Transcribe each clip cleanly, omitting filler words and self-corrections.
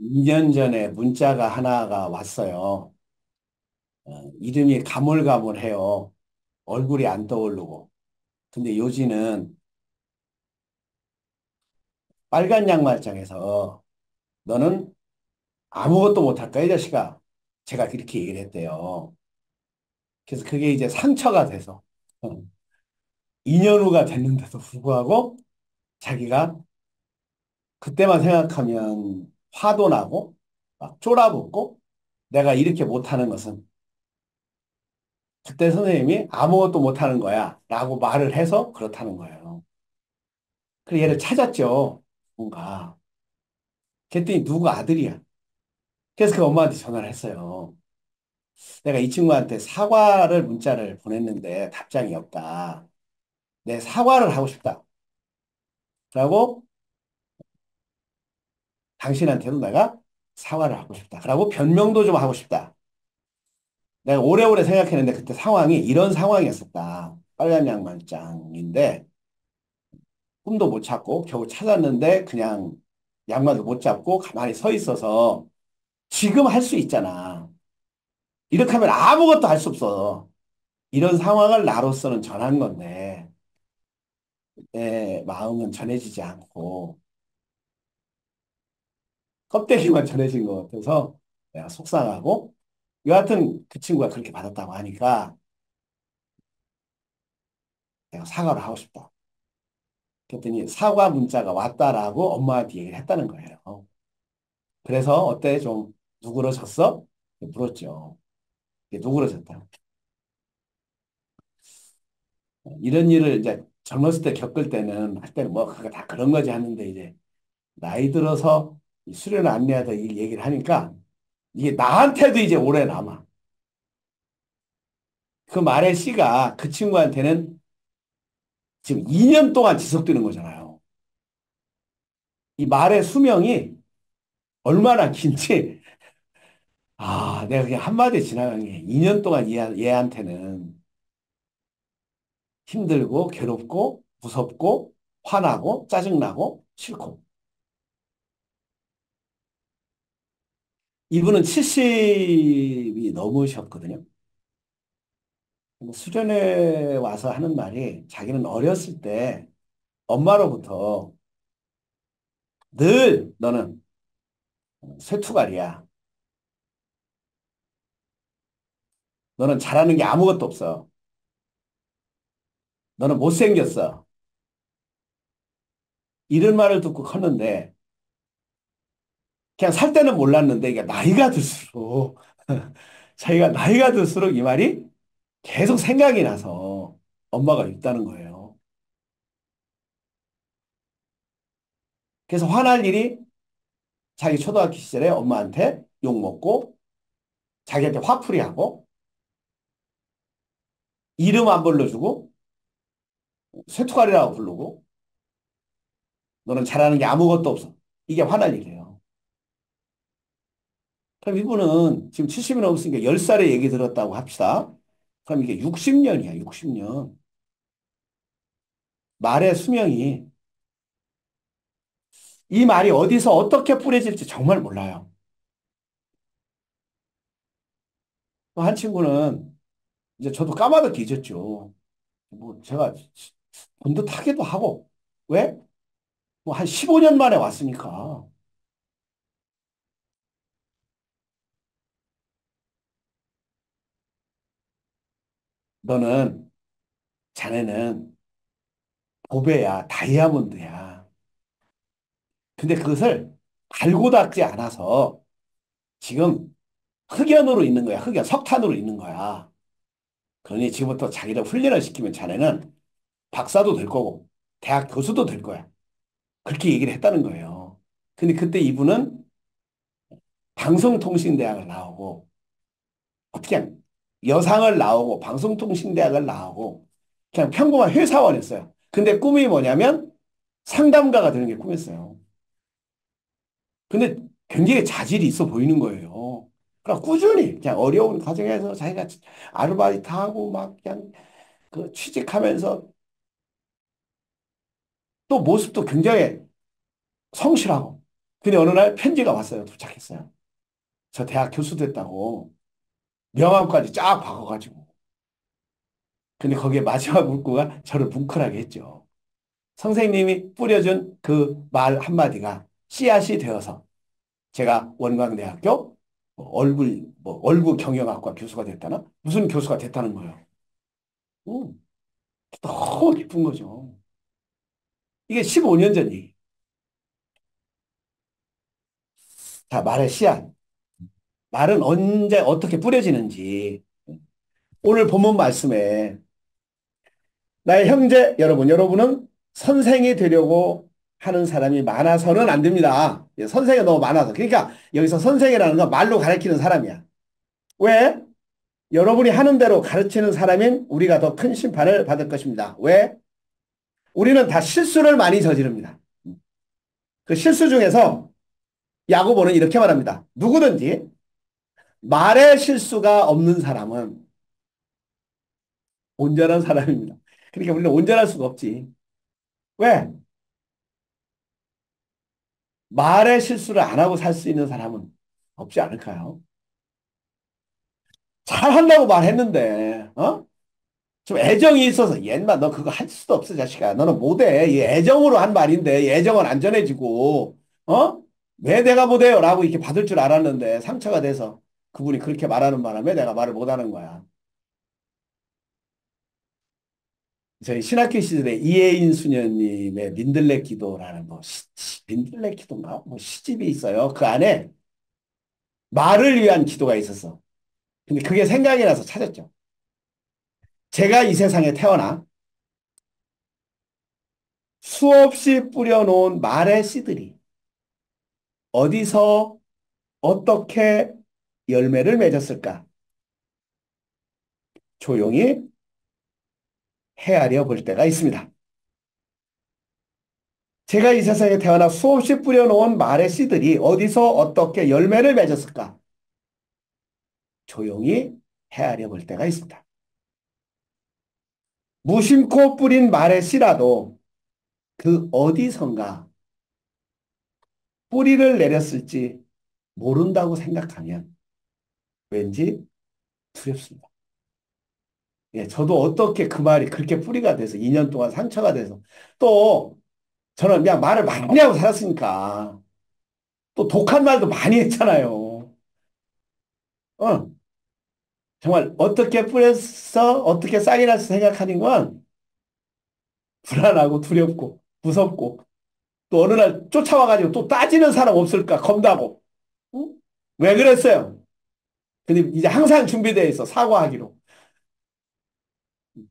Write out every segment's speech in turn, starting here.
2년 전에 문자가 하나가 왔어요. 이름이 가물가물해요. 얼굴이 안 떠오르고. 근데 요지는 빨간 양말장에서 너는 아무것도 못할 거야, 이 자식아. 제가 그렇게 얘기를 했대요. 그래서 그게 이제 상처가 돼서 2년 후가 됐는데도 불구하고 자기가 그때만 생각하면 화도 나고 막 쫄아붙고 내가 이렇게 못하는 것은 그때 선생님이 아무것도 못하는 거야 라고 말을 해서 그렇다는 거예요. 그래서 얘를 찾았죠. 뭔가. 그랬더니 누구 아들이야. 그래서 그 엄마한테 전화를 했어요. 내가 이 친구한테 사과를 문자를 보냈는데 답장이 없다. 내 사과를 하고 싶다. 라고 당신한테도 내가 사과를 하고 싶다. 그리고 변명도 좀 하고 싶다. 내가 오래오래 생각했는데 그때 상황이 이런 상황이었었다. 빨간 양말장인데 꿈도 못 찾고 겨우 찾았는데 그냥 양말도 못 잡고 가만히 서 있어서 지금 할 수 있잖아. 이렇게 하면 아무것도 할 수 없어. 이런 상황을 나로서는 전한 건데 내 마음은 전해지지 않고 껍데기만 전해진 것 같아서 내가 속상하고 여하튼 그 친구가 그렇게 받았다고 하니까 내가 사과를 하고 싶다. 그랬더니 사과 문자가 왔다라고 엄마한테 얘기를 했다는 거예요. 그래서 어때 좀 누그러졌어? 물었죠. 이게 누그러졌다. 이런 일을 이제 젊었을 때 겪을 때는 할 때는 뭐 그거 다 그런 거지 하는데 이제 나이 들어서 수련 안내하다 이 얘기를 하니까 이게 나한테도 이제 오래 남아. 그 말의 씨가 그 친구한테는 지금 2년 동안 지속되는 거잖아요. 이 말의 수명이 얼마나 긴지, 내가 그냥 한마디에 지나간 게 2년 동안 얘한테는 힘들고, 괴롭고, 무섭고, 화나고, 짜증나고, 싫고. 이분은 70이 넘으셨거든요. 수련회 와서 하는 말이 자기는 어렸을 때 엄마로부터 늘 너는 쇠투갈이야. 너는 잘하는 게 아무것도 없어. 너는 못생겼어. 이런 말을 듣고 컸는데 그냥 살 때는 몰랐는데 이게 나이가 들수록 자기가 나이가 들수록 이 말이 계속 생각이 나서 엄마가 있다는 거예요. 그래서 화날 일이 자기 초등학교 시절에 엄마한테 욕먹고 자기한테 화풀이하고 이름 안 불러주고 쇠투갈이라고 부르고 너는 잘하는 게 아무것도 없어. 이게 화날 일이에요. 그럼 이분은 지금 70이 넘었으니까 10살에 얘기 들었다고 합시다. 그럼 이게 60년이야, 60년. 말의 수명이 이 말이 어디서 어떻게 뿌려질지 정말 몰라요. 또 한 친구는 이제 저도 까마득히 잊었죠. 뭐 제가 본듯하기도 하고 왜? 뭐 한 15년 만에 왔으니까 너는 자네는 보배야 다이아몬드야. 근데 그것을 갈고 닦지 않아서 지금 흑연으로 있는 거야. 흑연 석탄으로 있는 거야. 그러니 지금부터 자기를 훈련을 시키면 자네는 박사도 될 거고 대학 교수도 될 거야. 그렇게 얘기를 했다는 거예요. 근데 그때 이분은 방송통신대학을 나오고 어떻게 그냥 여상을 나오고 방송통신대학을 나오고 그냥 평범한 회사원이었어요. 근데 꿈이 뭐냐면 상담가가 되는 게 꿈이었어요. 근데 굉장히 자질이 있어 보이는 거예요. 그러니까 꾸준히 그냥 어려운 과정에서 자기가 아르바이트하고 막 그냥 그 취직하면서 또 모습도 굉장히 성실하고 근데 어느 날 편지가 왔어요. 도착했어요. 저 대학 교수 됐다고. 명함까지 쫙 박아가지고. 근데 거기에 마지막 문구가 저를 뭉클하게 했죠. 선생님이 뿌려준 그 말 한마디가 씨앗이 되어서 제가 원광대학교 얼구 경영학과 교수가 됐다나? 무슨 교수가 됐다는 거예요. 음, 너무 기쁜 거죠. 이게 15년 전 얘기. 자, 말의 씨앗. 말은 언제 어떻게 뿌려지는지. 오늘 본문 말씀에 나의 형제 여러분, 여러분은 선생이 되려고 하는 사람이 많아서는 안 됩니다. 예, 선생이 너무 많아서. 그러니까 여기서 선생이라는 건 말로 가르치는 사람이야. 왜? 여러분이 하는 대로 가르치는 사람인 우리가 더 큰 심판을 받을 것입니다. 왜? 우리는 다 실수를 많이 저지릅니다. 그 실수 중에서 야고보는 이렇게 말합니다. 누구든지 말의 실수가 없는 사람은 온전한 사람입니다. 그러니까 우리는 온전할 수가 없지. 왜? 말의 실수를 안 하고 살 수 있는 사람은 없지 않을까요? 잘한다고 말했는데, 어? 좀 애정이 있어서, 옛말 너 그거 할 수도 없어, 자식아. 너는 못해. 이 애정으로 한 말인데, 이 애정은 안전해지고, 어? 왜 내가 못해요? 라고 이렇게 받을 줄 알았는데, 상처가 돼서 그분이 그렇게 말하는 바람에 내가 말을 못하는 거야. 저희 신학교 시절에 이혜인 수녀님의 민들레 기도라는 민들레 기도인가? 뭐 시집이 있어요. 그 안에 말을 위한 기도가 있었어. 근데 그게 생각이 나서 찾았죠. 제가 이 세상에 태어나 수없이 뿌려놓은 말의 씨들이 어디서 어떻게 열매를 맺었을까? 조용히 헤아려 볼 때가 있습니다. 제가 이 세상에 태어나 수없이 뿌려놓은 말의 씨들이 어디서 어떻게 열매를 맺었을까? 조용히 헤아려 볼 때가 있습니다. 무심코 뿌린 말의 씨라도 그 어디선가 뿌리를 내렸을지 모른다고 생각하면 왠지 두렵습니다. 예, 저도 어떻게 그 말이 그렇게 뿌리가 돼서 2년 동안 상처가 돼서 또 저는 그냥 말을 많이 하고 살았으니까 또 독한 말도 많이 했잖아요. 어, 정말 어떻게 뿌려서 어떻게 싹이 날지 생각하는 건 불안하고 두렵고 무섭고 또 어느 날 쫓아와가지고 또 따지는 사람 없을까 겁나고 응? 왜 그랬어요? 근데 이제 항상 준비되어 있어 사과하기로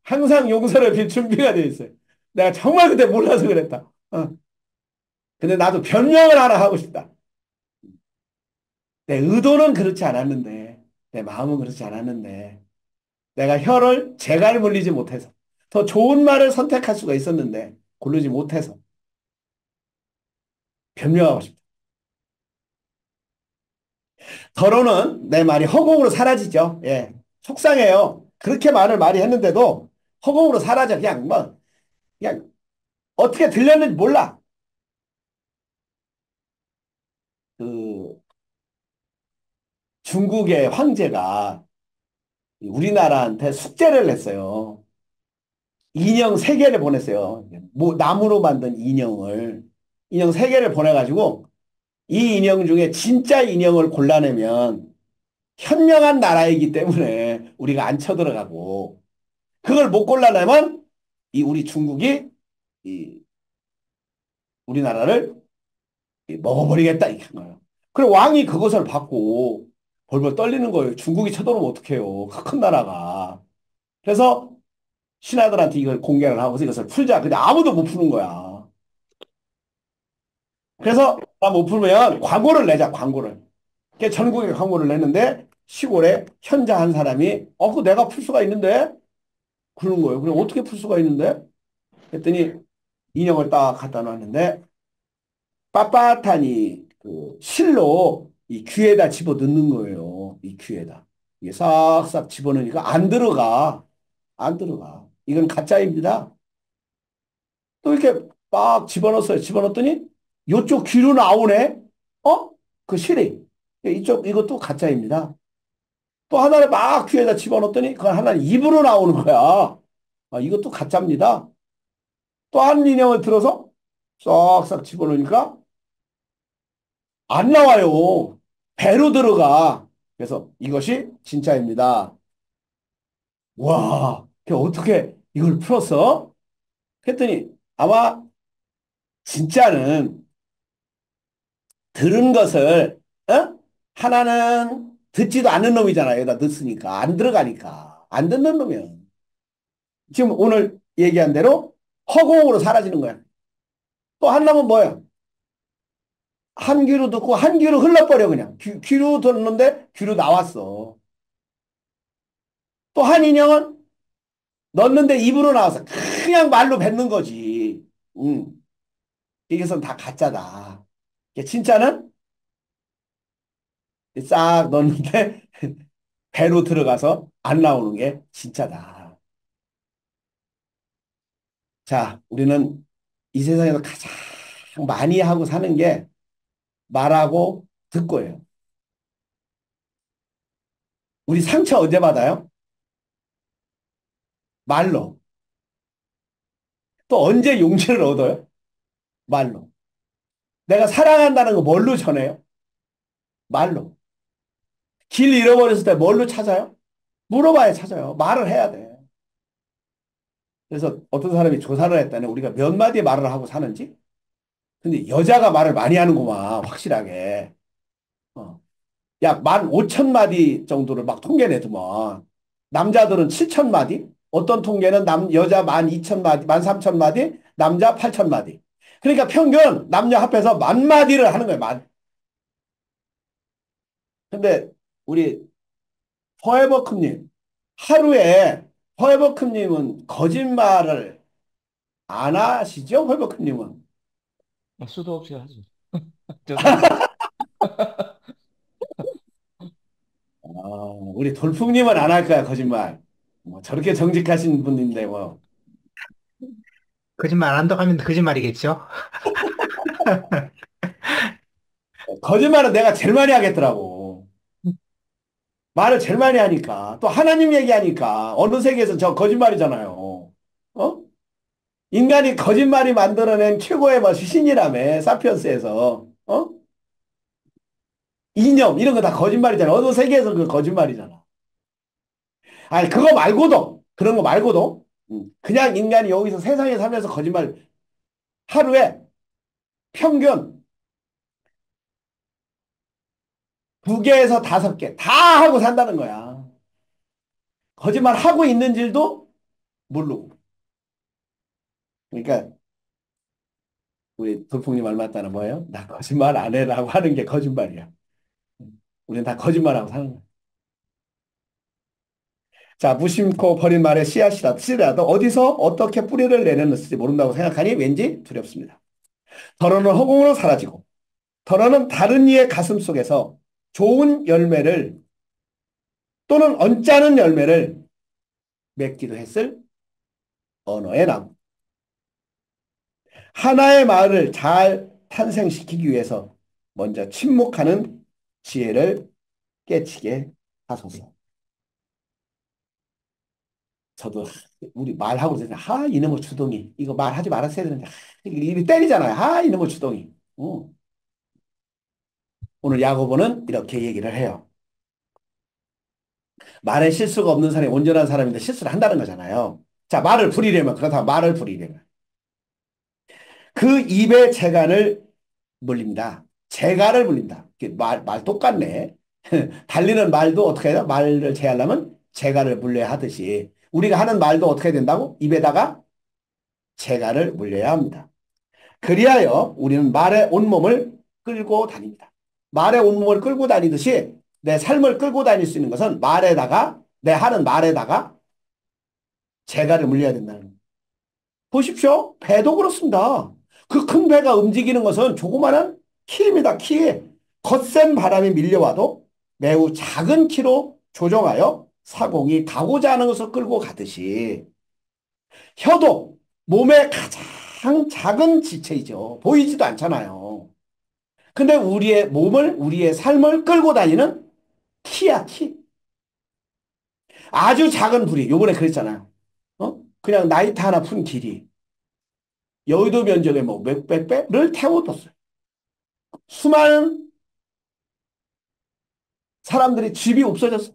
항상 용서를 빌 준비가 되어 있어요. 내가 정말 그때 몰라서 그랬다. 근데 나도 변명을 하나 하고 싶다. 내 의도는 그렇지 않았는데, 내 마음은 그렇지 않았는데, 내가 혀를 재갈 물리지 못해서, 더 좋은 말을 선택할 수가 있었는데, 고르지 못해서 변명하고 싶다. 더러는 내 말이 허공으로 사라지죠. 예. 속상해요. 그렇게 말을 많이 했는데도 허공으로 사라져. 그냥 어떻게 들렸는지 몰라. 그, 중국의 황제가 우리나라한테 숙제를 냈어요. 인형 세개를 보냈어요. 뭐, 나무로 만든 인형을. 인형 세개를 보내가지고 이 인형 중에 진짜 인형을 골라내면 현명한 나라이기 때문에 우리가 안 쳐들어가고 그걸 못 골라내면 이 우리 중국이 이 우리나라를 먹어버리겠다 이렇게 한 거예요. 그래 왕이 그것을 받고 벌벌 떨리는 거예요. 중국이 쳐들어오면 어떡해요. 그 큰 나라가. 그래서 신하들한테 이걸 공개를 하고서 이것을 풀자. 근데 아무도 못 푸는 거야. 그래서 나 못 풀면 광고를 내자, 광고를. 그게 전국에 광고를 냈는데 시골에 현자 한 사람이 그거 내가 풀 수가 있는데? 그러는 거예요. 그럼 어떻게 풀 수가 있는데? 그랬더니 인형을 딱 갖다 놨는데 빳빳하니 그 실로 이 귀에다 집어 넣는 거예요. 이 귀에다. 이게 싹싹 집어넣으니까 안 들어가. 안 들어가. 이건 가짜입니다. 또 이렇게 막 집어넣었어요. 집어넣었더니 요쪽 귀로 나오네. 어? 그 실이. 이것도 가짜입니다. 또 하나를 막 귀에다 집어넣었더니 그건 하나는 입으로 나오는 거야. 아, 이것도 가짜입니다. 또 한 인형을 들어서 싹싹 집어넣으니까 안 나와요. 배로 들어가. 그래서 이것이 진짜입니다. 와, 그 어떻게 이걸 풀었어? 했더니 아마 진짜는 들은 것을 어? 하나는 듣지도 않는 놈이잖아요. 여기다 넣었으니까 안 들어가니까 안 듣는 놈이야. 지금 오늘 얘기한 대로 허공으로 사라지는 거야. 또 한 놈은 뭐야? 한 귀로 듣고 한 귀로 흘러버려 그냥. 귀로 듣는데 귀로 나왔어. 또 한 인형은 넣었는데 입으로 나와서 그냥 말로 뱉는 거지. 응. 이것은 다 가짜다. 진짜는 싹 넣었는데 배로 들어가서 안 나오는 게 진짜다. 자, 우리는 이 세상에서 가장 많이 하고 사는 게 말하고 듣고예요. 우리 상처 언제 받아요? 말로. 또 언제 용기를 얻어요? 말로. 내가 사랑한다는 거 뭘로 전해요? 말로. 길 잃어버렸을 때 뭘로 찾아요? 물어봐야 찾아요. 말을 해야 돼. 그래서 어떤 사람이 조사를 했다네. 우리가 몇 마디 말을 하고 사는지. 근데 여자가 말을 많이 하는구만. 확실하게. 어. 약 15,000마디 정도를 막 통계내더만. 남자들은 7,000마디? 어떤 통계는 여자 12,000마디, 13,000마디, 남자 8,000마디. 그러니까 평균 남녀 합해서 10,000마디를 하는 거예요, 근데 우리 포에버크님, 하루에 포에버크님은 거짓말을 안 하시죠? 포에버크님은. 수도 없이 하죠. 죄송합니다. 우리 돌풍님은 안 할 거야, 거짓말. 뭐 저렇게 정직하신 분인데, 뭐. 거짓말 안 한다고 하면 거짓말이겠죠? 거짓말은 내가 제일 많이 하겠더라고. 말을 제일 많이 하니까. 또 하나님 얘기하니까. 어느 세계에서 저 거짓말이잖아요. 어? 인간이 거짓말이 만들어낸 최고의 뭐 신이라며, 사피언스에서. 어? 이념, 이런 거 다 거짓말이잖아. 어느 세계에서 그 거짓말이잖아. 아니, 그거 말고도, 그런 거 말고도, 그냥 인간이 여기서 세상에 살면서 거짓말 하루에 평균 2개에서 5개 다 하고 산다는 거야. 거짓말 하고 있는 줄도 모르고. 그러니까 우리 돌풍님 말 맞다는 뭐예요? 나 거짓말 안 해라고 하는 게 거짓말이야. 우리는 다 거짓말하고 사는 거야. 자, 무심코 버린 말의 씨앗이라도 어디서 어떻게 뿌리를 내렸는지 모른다고 생각하니 왠지 두렵습니다. 더러는 허공으로 사라지고 더러는 다른 이의 가슴 속에서 좋은 열매를 또는 언짢은 열매를 맺기도 했을 언어의 나무. 하나의 마을을 잘 탄생시키기 위해서 먼저 침묵하는 지혜를 깨치게 하소서. 저도 우리 말하고 있는데 이놈의 주둥이 이거 말하지 말았어야 되는데 입이 때리잖아요. 이놈의 주둥이. 오늘 야고보는 이렇게 얘기를 해요. 말에 실수가 없는 사람이 온전한 사람인데 실수를 한다는 거잖아요. 자, 말을 부리려면 그렇다면 말을 부리려면 그 입의 재간을 물립니다. 재갈을 물린다. 말 똑같네. 달리는 말도 어떻게 해야 돼? 말을 제하려면 재갈을 물려야 하듯이 우리가 하는 말도 어떻게 된다고? 입에다가 재갈을 물려야 합니다. 그리하여 우리는 말의 온몸을 끌고 다닙니다. 말의 온몸을 끌고 다니듯이 내 삶을 끌고 다닐 수 있는 것은 말에다가 내 하는 말에다가 재갈을 물려야 된다는 거예요. 보십시오. 배도 그렇습니다. 그 큰 배가 움직이는 것은 조그마한 키입니다. 키에 거센 바람이 밀려와도 매우 작은 키로 조정하여 사공이 가고자 하는 것을 끌고 가듯이 혀도 몸의 가장 작은 지체이죠. 보이지도 않잖아요. 근데 우리의 몸을, 우리의 삶을 끌고 다니는 키야, 키. 아주 작은 불이, 요번에 그랬잖아요. 그냥 나이트 하나 푼 길이 여의도 면적의 뭐 몇백 배를 태워뒀어요. 수많은 사람들이 집이 없어졌어.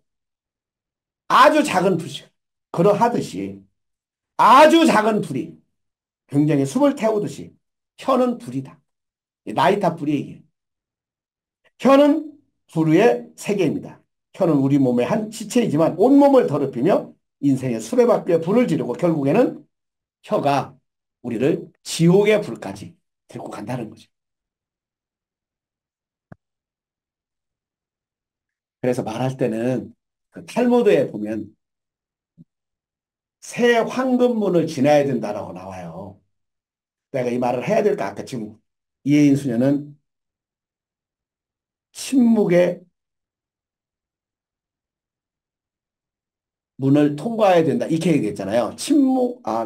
아주 작은 불씨. 그러하듯이 아주 작은 불이 굉장히 숲을 태우듯이 혀는 불이다. 나이타 불이 얘기해. 혀는 불의 세계입니다. 혀는 우리 몸의 한 지체이지만 온몸을 더럽히며 인생의 수레바퀴에 불을 지르고 결국에는 혀가 우리를 지옥의 불까지 데리고 간다는 거죠. 그래서 말할 때는 그 탈무드에 보면 새 황금문을 지나야 된다라고 나와요. 내가 이 말을 해야 될까? 아까 지금 이혜인 수녀는 침묵의 문을 통과해야 된다. 이렇게 얘기했잖아요.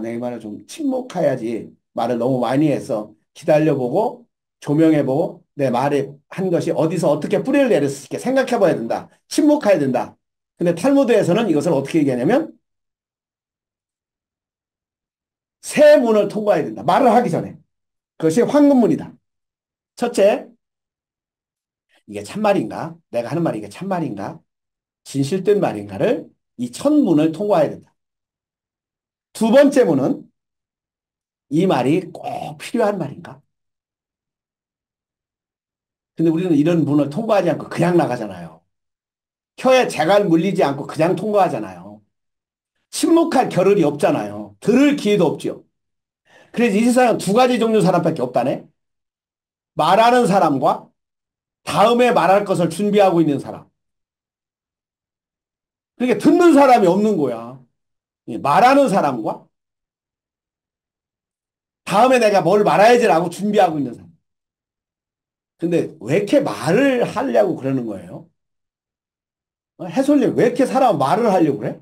내 말을 좀 침묵해야지. 말을 너무 많이 해서 기다려보고 조명해보고 내 말에 한 것이 어디서 어떻게 뿌리를 내렸을지 생각해봐야 된다. 침묵해야 된다. 근데 탈무드에서는 이것을 어떻게 얘기하냐면 새 문을 통과해야 된다. 말을 하기 전에. 그것이 황금문이다. 첫째, 이게 참말인가? 내가 하는 말이 이게 참말인가? 진실된 말인가를 이 첫 문을 통과해야 된다. 두 번째 문은 이 말이 꼭 필요한 말인가? 근데 우리는 이런 문을 통과하지 않고 그냥 나가잖아요. 혀에 재갈 물리지 않고 그냥 통과하잖아요. 침묵할 겨를이 없잖아요. 들을 기회도 없죠. 그래서 이 세상은 두 가지 종류 사람밖에 없다네. 말하는 사람과 다음에 말할 것을 준비하고 있는 사람. 그러니까 듣는 사람이 없는 거야. 말하는 사람과 다음에 내가 뭘 말해야지라고 준비하고 있는 사람. 근데 왜 이렇게 말을 하려고 그러는 거예요? 해솔님, 왜 이렇게 사람 말을 하려고 그래?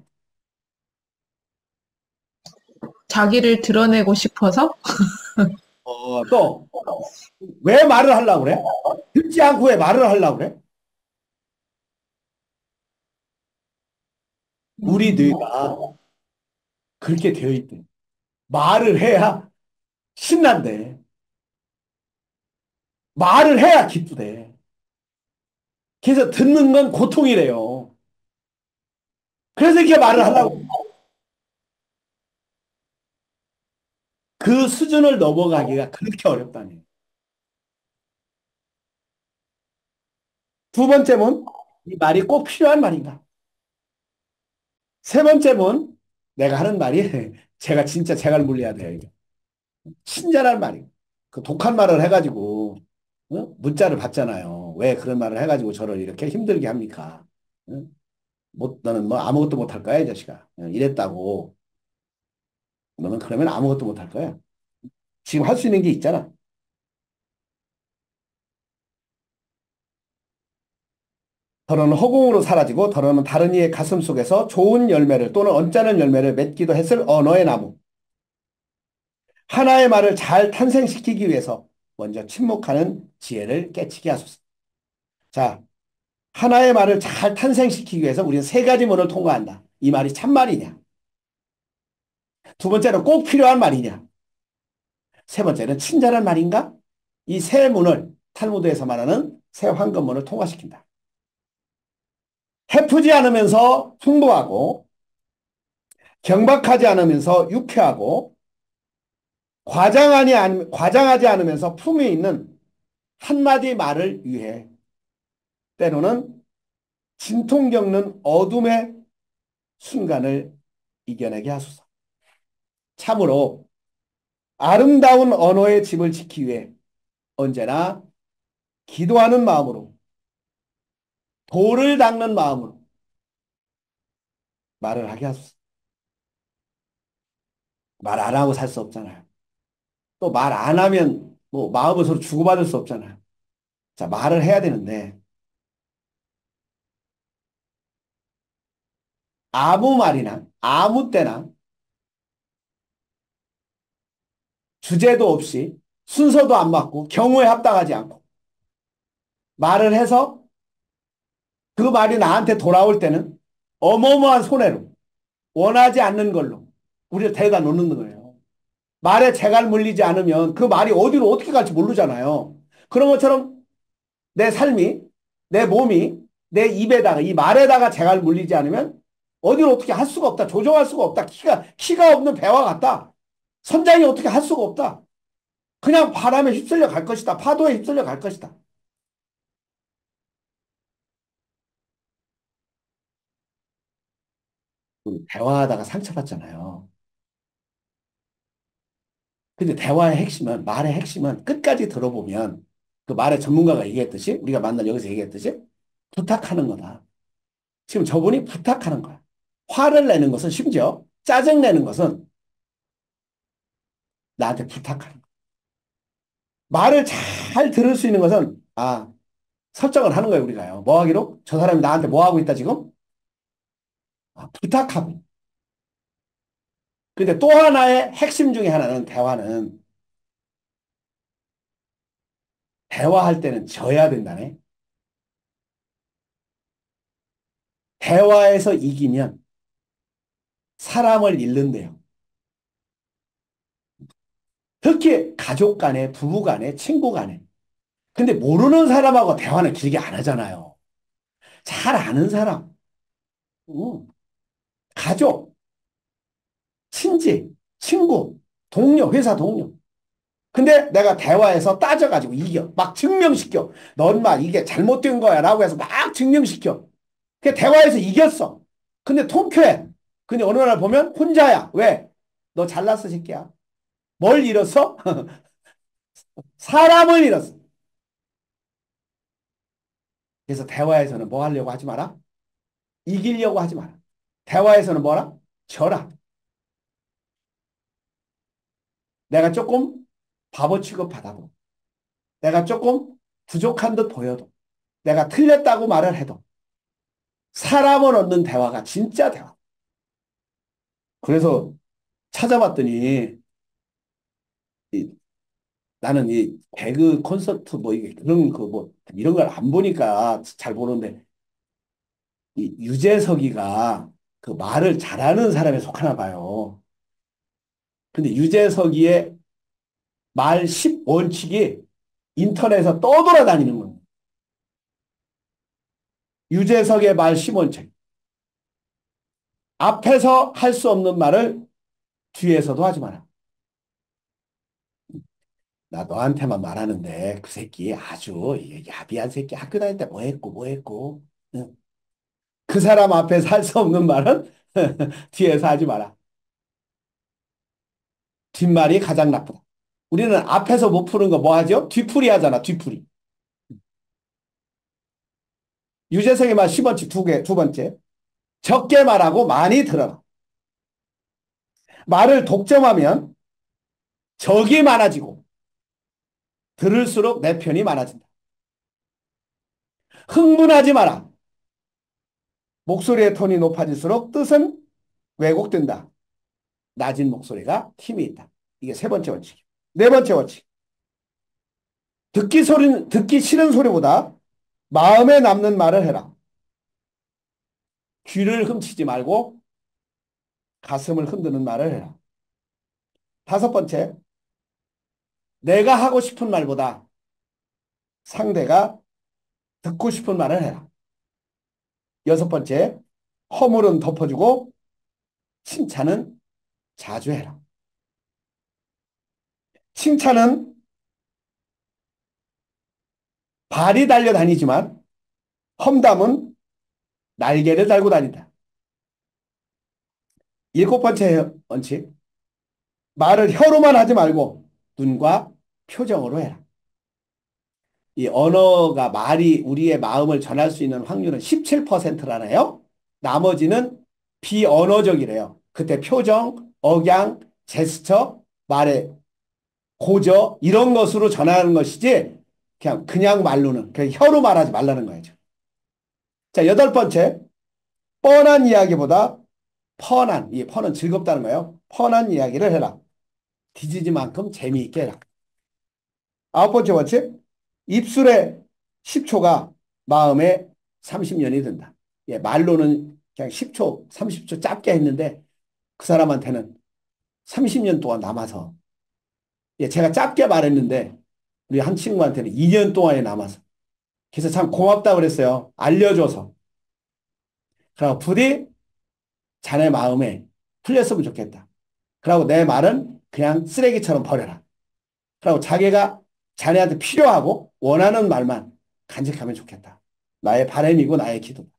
자기를 드러내고 싶어서? 또, 왜 말을 하려고 그래? 듣지 않고 왜 말을 하려고 그래? 우리 음, 뇌가 그렇게 되어 있대. 말을 해야 신난대. 말을 해야 기쁘대. 그래서 듣는 건 고통이래요. 그래서 이렇게 말을 하려고. 그 수준을 넘어가기가 그렇게 어렵다니. 두 번째 문, 이 말이 꼭 필요한 말인가? 세 번째 문, 내가 하는 말이 제가 진짜 제갈 물려야 돼요. 이게. 친절한 말이에요. 그 독한 말을 해가지고 문자를 받잖아요. 왜 그런 말을 해가지고 저를 이렇게 힘들게 합니까? 응? 너는 뭐 아무것도 못할 거야, 이 자식아. 이랬다고. 너는 그러면 아무것도 못할 거야. 지금 할 수 있는 게 있잖아. 더러는 허공으로 사라지고 더러는 다른 이의 가슴 속에서 좋은 열매를 또는 언짢은 열매를 맺기도 했을 언어의 나무. 하나의 말을 잘 탄생시키기 위해서 먼저 침묵하는 지혜를 깨치게 하소서. 자, 하나의 말을 잘 탄생시키기 위해서 우리는 세 가지 문을 통과한다. 이 말이 참말이냐? 두 번째는 꼭 필요한 말이냐? 세 번째는 친절한 말인가? 이 세 문을 탈무드에서 말하는 새 황금문을 통과시킨다. 해프지 않으면서 풍부하고 경박하지 않으면서 유쾌하고 과장하지 않으면서 품위 있는 한마디 말을 위해 때로는 진통 겪는 어둠의 순간을 이겨내게 하소서. 참으로 아름다운 언어의 집을 지키기 위해 언제나 기도하는 마음으로 돌을 닦는 마음으로 말을 하게 하소서. 말 안 하고 살 수 없잖아요. 또 말 안 하면 뭐 마음을 서로 주고받을 수 없잖아요. 자, 말을 해야 되는데 아무 말이나 아무 때나 주제도 없이 순서도 안 맞고 경우에 합당하지 않고 말을 해서 그 말이 나한테 돌아올 때는 어마어마한 손해로 원하지 않는 걸로 우리를 데려다 놓는 거예요. 말에 재갈 물리지 않으면 그 말이 어디로 어떻게 갈지 모르잖아요. 그런 것처럼 내 삶이, 내 몸이 내 입에다가 이 말에다가 재갈 물리지 않으면 어디로 어떻게 할 수가 없다. 조정할 수가 없다. 키가 없는 배와 같다. 선장이 어떻게 할 수가 없다. 그냥 바람에 휩쓸려 갈 것이다. 파도에 휩쓸려 갈 것이다. 우리 대화하다가 상처받잖아요. 근데 대화의 핵심은, 말의 핵심은 끝까지 들어보면 그 말의 전문가가 얘기했듯이, 우리가 만날 여기서 얘기했듯이 부탁하는 거다. 지금 저분이 부탁하는 거야. 화를 내는 것은 심지어 짜증 내는 것은 나한테 부탁하는 거야. 말을 잘 들을 수 있는 것은 설정을 하는 거예요, 우리가요. 뭐 하기로? 저 사람이 나한테 뭐 하고 있다 지금? 부탁하고. 근데 또 하나의 핵심 중에 하나는 대화는 대화할 때는 져야 된다네. 대화에서 이기면 사람을 잃는데요. 특히 가족 간에, 부부 간에, 친구 간에. 근데 모르는 사람하고 대화는 길게 안 하잖아요. 잘 아는 사람, 가족, 친지, 친구, 동료, 회사 동료. 근데 내가 대화에서 따져가지고 이겨. 막 증명시켜. 넌 막 이게 잘못된 거야. 라고 해서 막 증명시켜. 그 대화에서 이겼어. 근데 통쾌해. 근데 어느 날 보면 혼자야. 왜? 너 잘났어, 새끼야. 뭘 잃었어? 사람을 잃었어. 그래서 대화에서는 뭐 하려고 하지 마라? 이기려고 하지 마라. 대화에서는 뭐라? 져라. 내가 조금 바보 취급받아도, 내가 조금 부족한 듯 보여도, 내가 틀렸다고 말을 해도, 사람을 얻는 대화가 진짜 대화. 그래서 찾아봤더니, 이, 나는 이 개그 콘서트 뭐 이게 그런 그 뭐 이런 걸 안 보니까 잘 보는데, 이 유재석이가 그 말을 잘하는 사람에 속하나 봐요. 근데 유재석이의 말 10원칙이 인터넷에서 떠돌아다니는 겁니다. 유재석의 말 10원칙. 앞에서 할 수 없는 말을 뒤에서도 하지 마라. 나 너한테만 말하는데 그 새끼 아주 야비한 새끼 학교 다닐 때 뭐 했고 뭐 했고. 응. 그 사람 앞에서 할 수 없는 말은 뒤에서 하지 마라. 뒷말이 가장 나쁘다. 우리는 앞에서 못 푸는 거 뭐 하죠? 뒤풀이 하잖아. 뒤풀이. 유재석의 말 10원칙 두 번째. 적게 말하고 많이 들어라. 말을 독점하면 적이 많아지고 들을수록 내 편이 많아진다. 흥분하지 마라. 목소리의 톤이 높아질수록 뜻은 왜곡된다. 낮은 목소리가 힘이 있다. 이게 세 번째 원칙. 네 번째 원칙. 듣기 싫은 소리보다 마음에 남는 말을 해라. 귀를 훔치지 말고 가슴을 흔드는 말을 해라. 다섯 번째. 내가 하고 싶은 말보다 상대가 듣고 싶은 말을 해라. 여섯 번째. 허물은 덮어주고 칭찬은 자주 해라. 칭찬은 발이 달려다니지만 험담은 날개를 달고 다닌다. 일곱 번째 원칙. 말을 혀로만 하지 말고 눈과 표정으로 해라. 이 언어가 말이 우리의 마음을 전할 수 있는 확률은 17%라네요. 나머지는 비언어적이래요. 그때 표정, 억양, 제스처, 말의 고저 이런 것으로 전하는 것이지 그냥 말로는 그냥 혀로 말하지 말라는 거죠. 자, 여덟 번째. 뻔한 이야기보다 펀한, 이 펀은 즐겁다는 거예요. 펀한 이야기를 해라. 디지지만큼 재미있게 해라. 아홉 번째 원칙. 입술에 10초가 마음에 30년이 된다. 예, 말로는 그냥 10초, 30초 짧게 했는데 그 사람한테는 30년 동안 남아서 예, 제가 짧게 말했는데 우리 한 친구한테는 2년 동안에 남아서 그래서 참 고맙다 그랬어요. 알려줘서. 그리고 부디 자네 마음에 풀렸으면 좋겠다. 그리고 내 말은 그냥 쓰레기처럼 버려라. 그리고 자기가 자네한테 필요하고 원하는 말만 간직하면 좋겠다. 나의 바람이고 나의 기도다.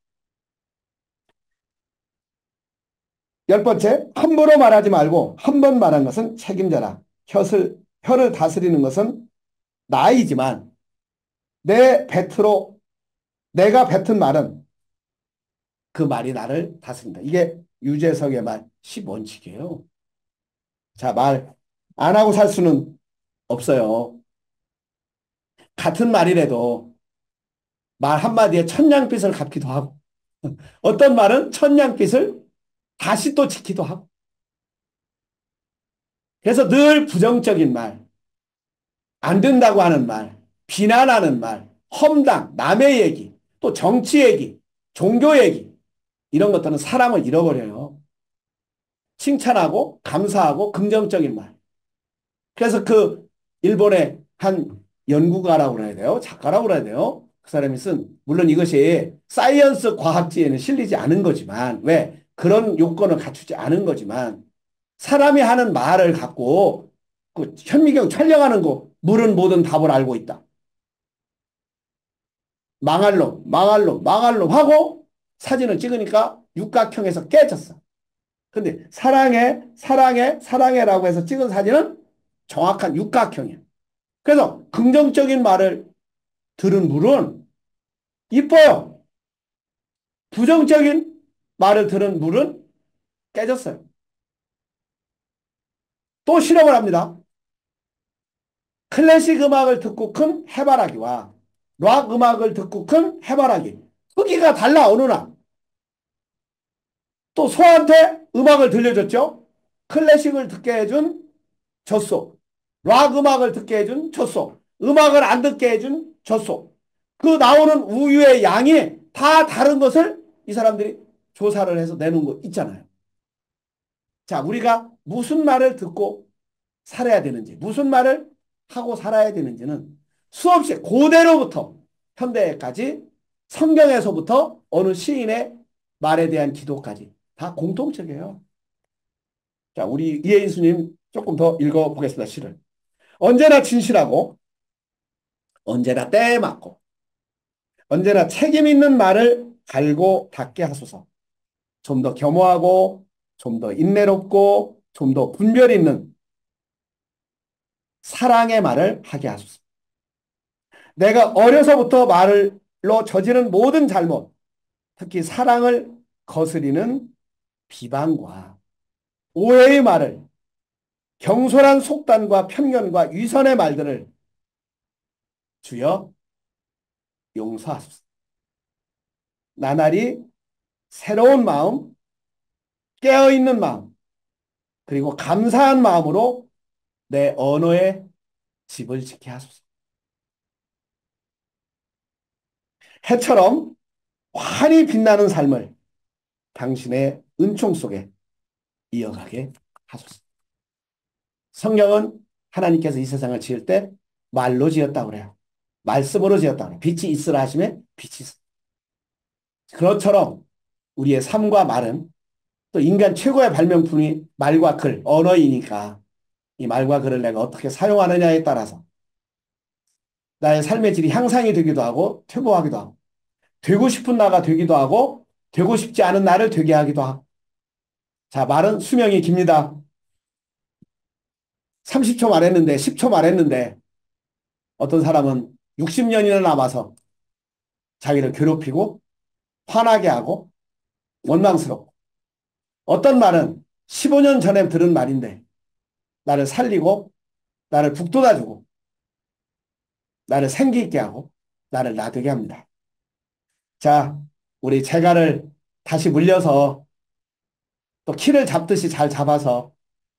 10번째, 함부로 말하지 말고 한 번 말한 것은 책임져라. 혀를 다스리는 것은 나이지만 내가 뱉은 말은 그 말이 나를 다스린다. 이게 유재석의 말 10원칙이에요. 자, 말 안 하고 살 수는 없어요. 같은 말이라도 말 한마디에 천냥빚을 갚기도 하고 어떤 말은 천냥빚을 다시 또 짓기도 하고 그래서 늘 부정적인 말, 안 된다고 하는 말, 비난하는 말, 험담, 남의 얘기, 또 정치 얘기, 종교 얘기 이런 것들은 사람을 잃어버려요. 칭찬하고 감사하고 긍정적인 말. 그래서 그 일본의 한 연구가라고 그래야 돼요. 작가라고 그래야 돼요. 그 사람이 쓴 물론 이것이 사이언스 과학지에는 실리지 않은 거지만 왜 그런 요건을 갖추지 않은 거지만 사람이 하는 말을 갖고 그 현미경 촬영하는 거 물은 모든 답을 알고 있다. 망할 놈, 망할 놈, 망할 놈 하고 사진을 찍으니까 육각형에서 깨졌어. 근데 사랑해, 사랑해, 사랑해라고 해서 찍은 사진은 정확한 육각형이야. 그래서 긍정적인 말을 들은 물은 이뻐요. 부정적인 말을 들은 물은 깨졌어요. 또 실험을 합니다. 클래식 음악을 듣고 큰 해바라기와 락 음악을 듣고 큰 해바라기. 크기가 달라, 어느 날. 또 소한테 음악을 들려줬죠. 클래식을 듣게 해준 젖소. 락 음악을 듣게 해준 젖소. 음악을 안 듣게 해준 젖소. 그 나오는 우유의 양이 다 다른 것을 이 사람들이 조사를 해서 내놓은 거 있잖아요. 자, 우리가 무슨 말을 듣고 살아야 되는지, 무슨 말을 하고 살아야 되는지는 수없이 고대로부터 현대까지 성경에서부터 어느 시인의 말에 대한 기도까지 다 공통적이에요. 자, 우리 이혜인수님 조금 더 읽어보겠습니다. 시를. 언제나 진실하고 언제나 때에 맞고 언제나 책임 있는 말을 갈고 닦게 하소서. 좀 더 겸허하고 좀 더 인내롭고 좀 더 분별 있는 사랑의 말을 하게 하소서. 내가 어려서부터 말로 저지른 모든 잘못, 특히 사랑을 거스리는 비방과 오해의 말을 경솔한 속단과 편견과 위선의 말들을 주여 용서하소서. 나날이 새로운 마음, 깨어있는 마음, 그리고 감사한 마음으로 내 언어에 집을 짓게 하소서. 해처럼 환히 빛나는 삶을 당신의 은총 속에 이어가게 하소서. 성경은 하나님께서 이 세상을 지을 때 말로 지었다고 그래요. 말씀으로 지었다고 그래요. 빛이 있으라 하시면 빛이 있어. 그것처럼 우리의 삶과 말은 또 인간 최고의 발명품이 말과 글, 언어이니까 이 말과 글을 내가 어떻게 사용하느냐에 따라서 나의 삶의 질이 향상이 되기도 하고 퇴보하기도 하고 되고 싶은 나가 되기도 하고 되고 싶지 않은 나를 되게 하기도 하고 자, 말은 수명이 깁니다. 30초 말했는데 10초 말했는데 어떤 사람은 60년이나 남아서 자기를 괴롭히고 화나게 하고 원망스럽고 어떤 말은 15년 전에 들은 말인데 나를 살리고 나를 북돋아주고 나를 생기 있게 하고 나를 놔두게 합니다. 자, 우리 재갈을 다시 물려서 또 키를 잡듯이 잘 잡아서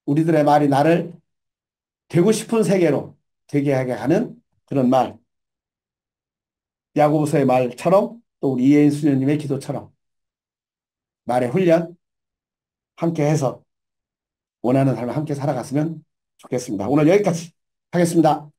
우리들의 말이 나를 되고 싶은 세계로 되게 하게 하는 그런 말 야고보서의 말처럼 또 우리 이혜인 수녀님의 기도처럼 말의 훈련 함께 해서 원하는 삶을 함께 살아갔으면 좋겠습니다. 오늘 여기까지 하겠습니다.